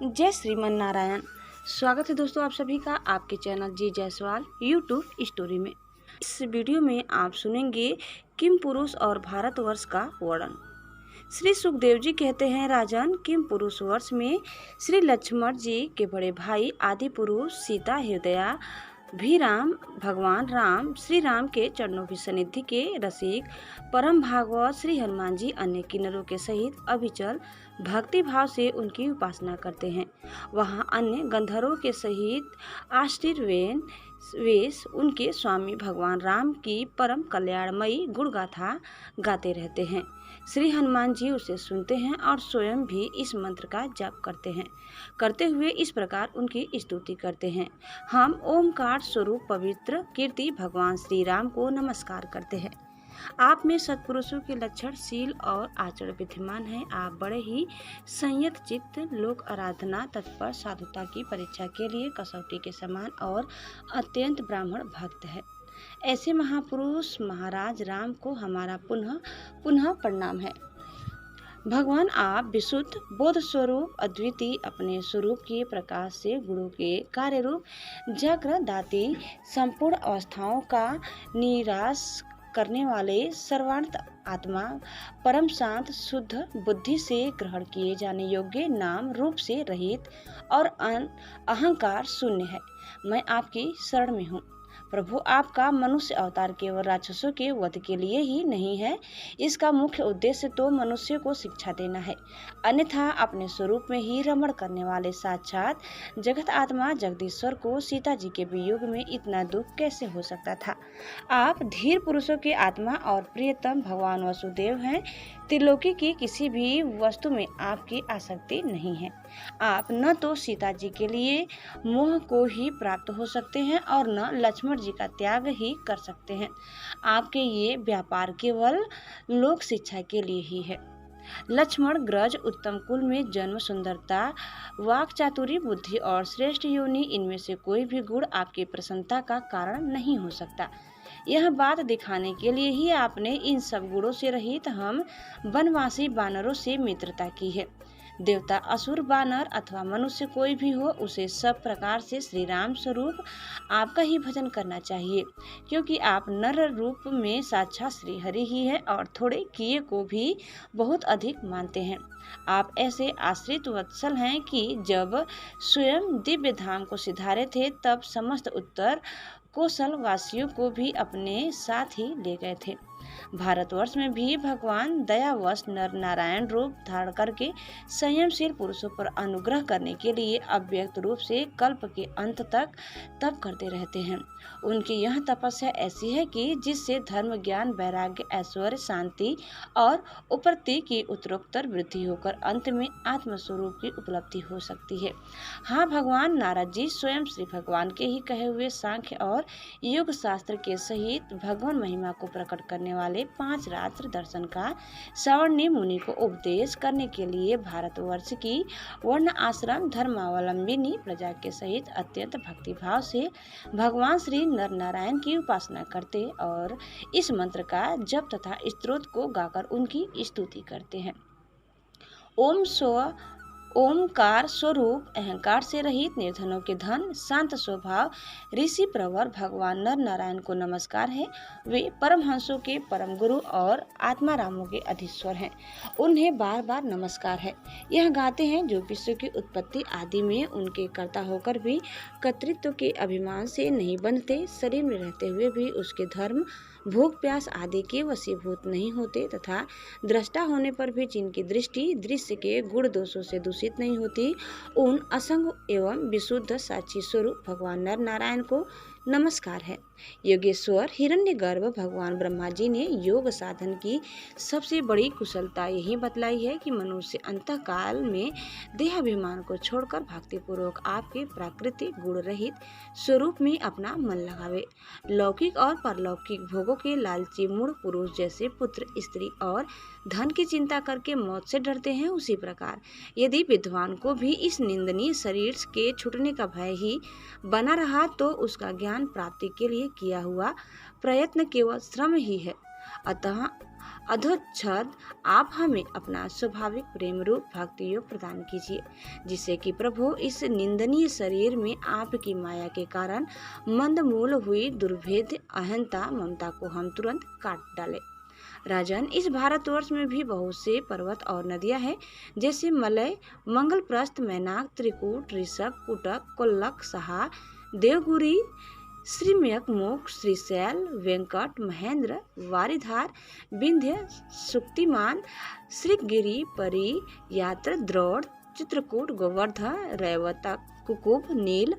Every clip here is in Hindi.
जय श्रीमन नारायण। स्वागत है दोस्तों आप सभी का आपके चैनल जी जायसवाल यूट्यूब स्टोरी में। इस वीडियो में आप सुनेंगे किम पुरुष और भारतवर्ष का वर्णन। श्री सुखदेव जी कहते हैं, राजन, किम पुरुष वर्ष में श्री लक्ष्मण जी के बड़े भाई आदि पुरुष सीता हृदया भी राम भगवान राम श्री राम के चरणों की सन्निधि के रसिक परम भागवत श्री हनुमान जी अन्य किन्नरों के सहित अविचल भक्ति भाव से उनकी उपासना करते हैं। वहाँ अन्य गंधर्वों के सहित आशीर्वेन वेश उनके स्वामी भगवान राम की परम कल्याणमयी गुणगाथा गाते रहते हैं। श्री हनुमान जी उसे सुनते हैं और स्वयं भी इस मंत्र का जाप करते हुए इस प्रकार उनकी स्तुति करते हैं। हम ओमकार स्वरूप पवित्र कीर्ति भगवान श्री राम को नमस्कार करते हैं। आप में सत्पुरुषों के लक्षण, शील और आचरण विद्यमान है। आप बड़े ही संयत चित्त, लोक आराधना, तत्पर, साधुता की परीक्षा के लिए कसौटी के समान और अत्यंत ब्राह्मण भक्त है। ऐसे महापुरुष महाराज राम को हमारा पुनः पुनः प्रणाम है। भगवान, आप विशुद्ध बोध स्वरूप अद्वितीय अपने स्वरूप के प्रकाश से गुणों के कार्य रूप जग्र दाती संपूर्ण अवस्थाओं का निराश करने वाले सर्वांत आत्मा, परम शांत शुद्ध बुद्धि से ग्रहण किए जाने योग्य, नाम रूप से रहित और अहंकार शून्य है। मैं आपकी शरण में हूँ। प्रभु, आपका मनुष्य अवतार केवल राक्षसों के वध के लिए ही नहीं है। इसका मुख्य उद्देश्य तो मनुष्य को शिक्षा देना है। अन्यथा अपने स्वरूप में ही रमण करने वाले साक्षात जगत आत्मा जगदीश्वर को सीता जी के वियोग में इतना दुख कैसे हो सकता था। आप धीर पुरुषों के आत्मा और प्रियतम भगवान वसुदेव हैं। त्रिलोकी की किसी भी वस्तु में आपकी आसक्ति नहीं है। आप न तो सीता जी के लिए मोह को ही प्राप्त हो सकते हैं और न लक्ष्मण जी का त्याग ही कर सकते हैं। आपके ये व्यापार केवल लोक शिक्षा के लिए ही है। लक्ष्मण ग्रज उत्तम कुल में जन्म, सुंदरता, वाक चातुरी, बुद्धि और श्रेष्ठ योनि, इनमें से कोई भी गुण आपकी प्रसन्नता का कारण नहीं हो सकता। यह बात दिखाने के लिए ही आपने इन सब गुणों से रहित हम वनवासी बानरों से मित्रता की है। देवता, असुर, बानर अथवा मनुष्य कोई भी हो, उसे सब प्रकार से श्री राम स्वरूप आपका ही भजन करना चाहिए, क्योंकि आप नर रूप में साक्षात श्री हरि ही है और थोड़े किए को भी बहुत अधिक मानते हैं। आप ऐसे आश्रित वत्सल हैं कि जब स्वयं दिव्य धाम को सिधारे थे तब समस्त उत्तर कौशल वासियों को भी अपने साथ ही ले गए थे। भारतवर्ष में भी भगवान दयावश नर नारायण रूप धारण करके संयमशील पुरुषों पर अनुग्रह करने के लिए अव्यक्त रूप से कल्प के अंत तक तप करते रहते हैं। उनकी यह तपस्या ऐसी है कि जिससे धर्म, ज्ञान, वैराग्य, ऐश्वर्य, शांति और उपरति की उत्तरोत्तर वृद्धि होकर अंत में आत्मस्वरूप की उपलब्धि हो सकती है। हाँ, भगवान नारद जी स्वयं श्री भगवान के ही कहे हुए सांख्य और योग शास्त्र के सहित भगवान महिमा को प्रकट करने वाले 5 रात्र दर्शन का सवर्णी मुनि को उपदेश करने के लिए भारतवर्ष की वर्ण आश्रम धर्मावलंबिनी प्रजा के सहित अत्यंत भक्तिभाव से भगवान श्री नर नारायण की उपासना करते और इस मंत्र का जप तथा स्तोत्र को गाकर उनकी स्तुति करते हैं। ओमकार स्वरूप अहंकार से रहित निर्धनों के धन, शांत स्वभाव ऋषि प्रवर भगवान नर नारायण को नमस्कार है। वे परमहंसों के परम गुरु और आत्मा रामों के अधीश्वर हैं। उन्हें बार बार नमस्कार है। यह गाते हैं जो विश्व की उत्पत्ति आदि में उनके कर्ता होकर भी कर्तृत्व के अभिमान से नहीं बंधते, शरीर में रहते हुए भी उसके धर्म, भूख, प्यास आदि के वशीभूत नहीं होते तथा दृष्टा होने पर भी जिनकी दृष्टि दृश्य के गुण दोषों से दूषित नहीं होती, उन असंग एवं विशुद्ध साक्षी स्वरूप भगवान नर नारायण को नमस्कार है। योगेश्वर हिरण्यगर्भ भगवान ब्रह्मा जी ने योग साधन की सबसे बड़ी कुशलता यही बतलाई है कि मनुष्य अंतकाल में देहाभिमान को छोड़कर भक्तिपूर्वक आपके प्राकृतिक गुण रहित स्वरूप में अपना मन लगावे। लौकिक और परलौकिक भोगों के लालची मूढ़ पुरुष जैसे पुत्र, स्त्री और धन की चिंता करके मौत से डरते हैं, उसी प्रकार यदि विद्वान को भी इस निंदनीय शरीर के छूटने का भय ही बना रहा तो उसका ज्ञान प्राप्ति के लिए किया हुआ प्रयत्न केवल श्रम ही है। अतः अधोच्छद आप हमें अपना स्वाभाविक प्रेम रूप भक्ति योग प्रदान कीजिए, जिससे कि प्रभु इस निंदनीय शरीर में आपकी माया के कारण मंदमूल हुई दुर्भेद्य अहंता ममता को हम तुरंत काट डालें। राजन, इस भारतवर्ष में भी बहुत से पर्वत और नदियां हैं, जैसे मलय, मंगलप्रस्थ, मैनाक, त्रिकूट, ऋषभ, कुटक, कोल्लक, सहा, देवगुरी, श्रीम्यक, मोक्ष, श्रीशैल, वेंकट, महेंद्र, वारिधार, विंध्य, सुक्तिमान, श्रीगिरी, परी, यात्र, द्रोण, चित्रकूट, गोवर्धन, रैवतक, कुकुब, नील,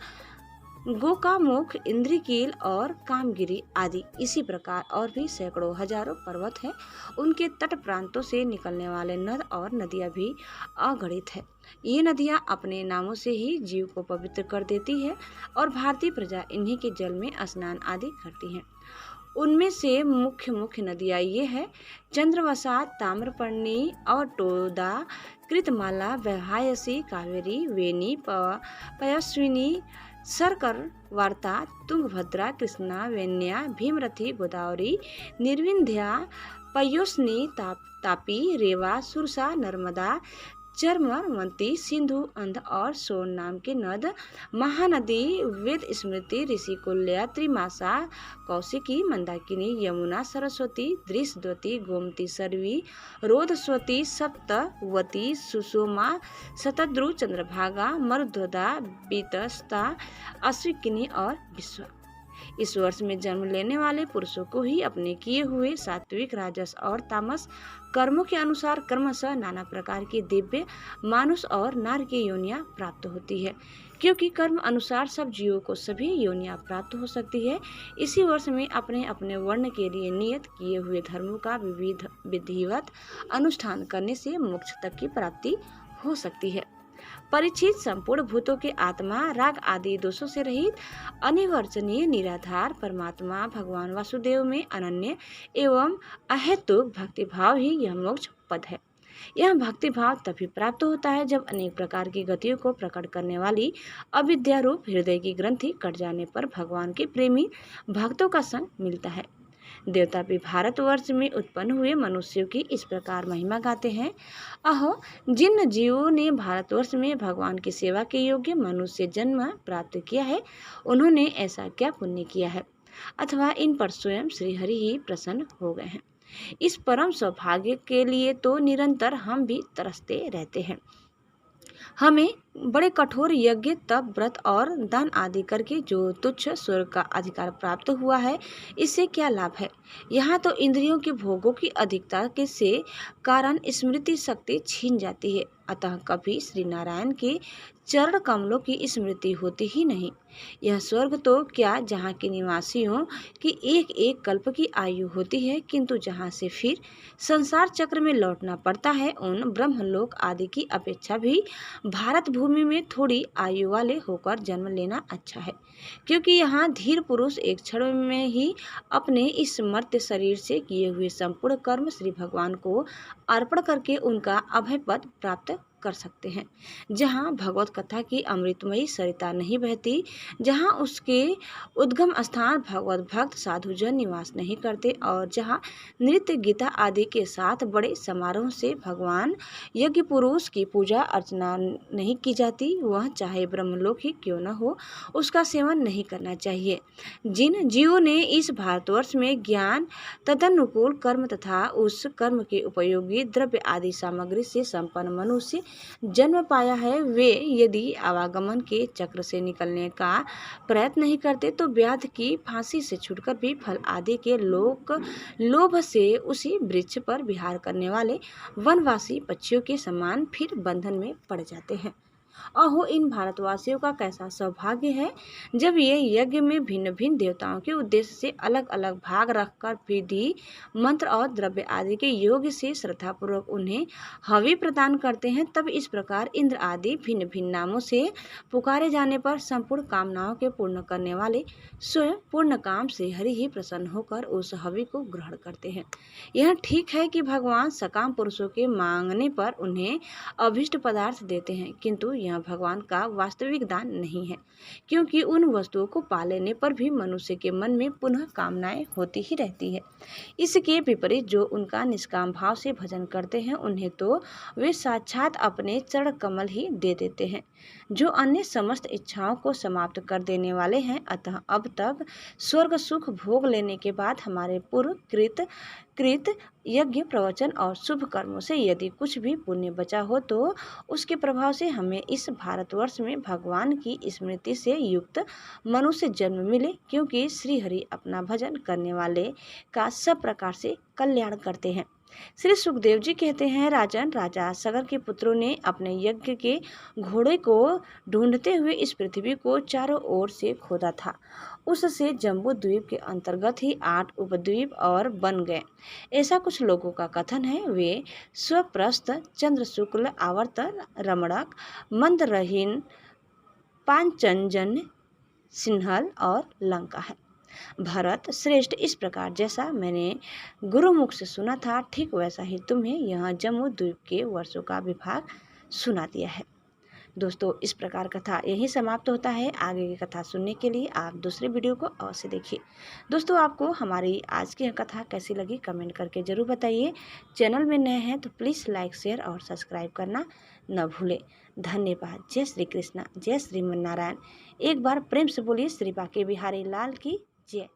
गोकामुख, इंद्रकील और कामगिरी आदि। इसी प्रकार और भी सैकड़ों हजारों पर्वत हैं। उनके तट प्रांतों से निकलने वाले नद और नदियां भी अगणित है। ये नदियां अपने नामों से ही जीव को पवित्र कर देती है और भारतीय प्रजा इन्हीं के जल में स्नान आदि करती है। उनमें से मुख्य मुख्य नदियां ये है: चंद्रवसा, ताम्रपर्णी और टोदा, कृतमाला, वैहायसी, कावेरी, वेणी, पयस्विनी, सरकर, वार्ता, तुंगभद्रा, कृष्णा, वेन्या, भीमरथी, गोदावरी, निर्विंध्या, पयोस्नी, तापी, रेवा, सुरसा, नर्मदा, चरमरमती, सिंधु, अंध और सोन नाम के नद, महानदी, वेद स्मृति, ऋषिकुल्या, त्रिमासा, कौशिकी, मंदाकिनी, यमुना, सरस्वती, दृशद्वती, गोमती, सरवी, रोधस्वती, सप्तवती, सुषमा, शतद्रु, चंद्रभागा, मरुध्वजा, बीतस्ता, अश्विकिनी और विश्वा। इस वर्ष में जन्म लेने वाले पुरुषों को ही अपने किए हुए सात्विक, राजस और तामस कर्मों के अनुसार क्रमशः नाना प्रकार की दिव्य, मानुष और नार की योनियां प्राप्त होती है। क्योंकि कर्म अनुसार सब जीवों को सभी योनियां प्राप्त हो सकती है, इसी वर्ष में अपने अपने वर्ण के लिए नियत किए हुए धर्मों का विधिवत अनुष्ठान करने से मोक्ष तक की प्राप्ति हो सकती है। परिचित, संपूर्ण भूतों के आत्मा, राग आदि दोषों से रहित, अनिवर्चनीय, निराधार परमात्मा भगवान वासुदेव में अनन्य एवं अहेतुक भक्तिभाव ही यह मोक्ष पद है। यह भक्तिभाव तभी प्राप्त होता है जब अनेक प्रकार की गतियों को प्रकट करने वाली अविद्या रूप हृदय की ग्रंथि कट जाने पर भगवान के प्रेमी भक्तों का संग मिलता है। देवता भी भारतवर्ष में उत्पन्न हुए मनुष्यों की इस प्रकार महिमा गाते हैं: अहो, जिन जीवों ने भारतवर्ष में भगवान की सेवा के योग्य मनुष्य जन्म प्राप्त किया है, उन्होंने ऐसा क्या पुण्य किया है, अथवा इन पर स्वयं श्रीहरि ही प्रसन्न हो गए हैं। इस परम सौभाग्य के लिए तो निरंतर हम भी तरसते रहते हैं। हमें बड़े कठोर यज्ञ, तप, व्रत और दान आदि करके जो तुच्छ स्वर्ग का अधिकार प्राप्त हुआ है, इससे क्या लाभ है? यहाँ तो इंद्रियों के भोगों की अधिकता के से कारण स्मृति शक्ति छीन जाती है, अतः कभी श्री नारायण के चरण कमलों की स्मृति होती ही नहीं। यह स्वर्ग तो क्या, जहाँ के निवासियों की एक एक कल्प की आयु होती है, किंतु जहाँ से फिर संसार चक्र में लौटना पड़ता है, उन ब्रह्मलोक आदि की अपेक्षा भी भारत भूमि में थोड़ी आयु वाले होकर जन्म लेना अच्छा है, क्योंकि यहाँ धीर पुरुष एक क्षण में ही अपने इस मर्त्य शरीर से किए हुए संपूर्ण कर्म श्री भगवान को अर्पण करके उनका अभय पद प्राप्त कर सकते हैं। जहाँ भगवत कथा की अमृतमयी सरिता नहीं बहती, जहाँ उसके उद्गम स्थान भगवत भक्त साधुजन निवास नहीं करते, और जहाँ नृत्य, गीता आदि के साथ बड़े समारोह से भगवान यज्ञ पुरुष की पूजा अर्चना नहीं की जाती, वह चाहे ब्रह्मलोक ही क्यों न हो, उसका सेवन नहीं करना चाहिए। जिन जीवों ने इस भारतवर्ष में ज्ञान, तदनुकूल कर्म तथा उस कर्म के उपयोगी द्रव्य आदि सामग्री से संपन्न मनुष्य जन्म पाया है, वे यदि आवागमन के चक्र से निकलने का प्रयत्न नहीं करते, तो व्याध की फांसी से छूटकर भी फल आदि के लोभ से उसी वृक्ष पर विहार करने वाले वनवासी पक्षियों के समान फिर बंधन में पड़ जाते हैं। अहो, इन भारतवासियों का कैसा सौभाग्य है, जब ये यज्ञ में भिन्न भिन्न देवताओं के उद्देश्य से अलग अलग भाग रखकर विधि, मंत्र और द्रव्य आदि के योग से श्रद्धापूर्वक उन्हें हवि प्रदान करते हैं। तब इस प्रकार इंद्र आदि भिन्न भिन्न नामों से पुकारे जाने पर संपूर्ण कामनाओं के पूर्ण करने वाले स्वयं पूर्ण काम से हरि ही प्रसन्न होकर उस हवि को ग्रहण करते हैं। यह ठीक है कि भगवान सकाम पुरुषों के मांगने पर उन्हें अभिष्ट पदार्थ देते हैं, किंतु यह भगवान का वास्तविक दान नहीं है, क्योंकि उन वस्तुओं को पा लेने पर भी मनुष्य के मन में पुनः कामनाएं होती ही रहती है। इसके विपरीत जो उनका निष्काम भाव से भजन करते हैं, उन्हें तो वे साक्षात अपने चरण कमल ही दे देते हैं, जो अन्य समस्त इच्छाओं को समाप्त कर देने वाले हैं। अतः अब तक स्वर्ग सुख भोग लेने के बाद हमारे पूर्व कृत यज्ञ, प्रवचन और शुभ कर्मों से यदि कुछ भी पुण्य बचा हो तो उसके प्रभाव से हमें इस भारतवर्ष में भगवान की स्मृति से युक्त मनुष्य जन्म मिले, क्योंकि श्री हरि अपना भजन करने वाले का सब प्रकार से कल्याण करते हैं। श्री सुखदेव जी कहते हैं, राजन, राजा सगर के पुत्रों ने अपने यज्ञ के घोड़े को ढूंढते हुए इस पृथ्वी को चारों ओर से खोदा था। उससे जम्बू द्वीप के अंतर्गत ही 8 उपद्वीप और बन गए। ऐसा कुछ लोगों का कथन है। वे स्वप्रस्थ, चंद्र शुक्ल, आवर्त, रमणक, मंदरहीन, पांचजन्य, सिंहल और लंका है। भरत श्रेष्ठ, इस प्रकार जैसा मैंने गुरुमुख से सुना था, ठीक वैसा ही तुम्हें यह जम्बू द्वीप के वर्षों का विभाग सुना दिया है। दोस्तों, इस प्रकार कथा यही समाप्त होता है। आगे की कथा सुनने के लिए आप दूसरे वीडियो को अवश्य देखिए। दोस्तों, आपको हमारी आज की यह कथा कैसी लगी कमेंट करके जरूर बताइए। चैनल में नए हैं तो प्लीज़ लाइक, शेयर और सब्सक्राइब करना न भूलें। धन्यवाद। जय श्री कृष्णा, जय श्रीमन नारायण। एक बार प्रेम से बोलिए श्री बांके बिहारी लाल की जय।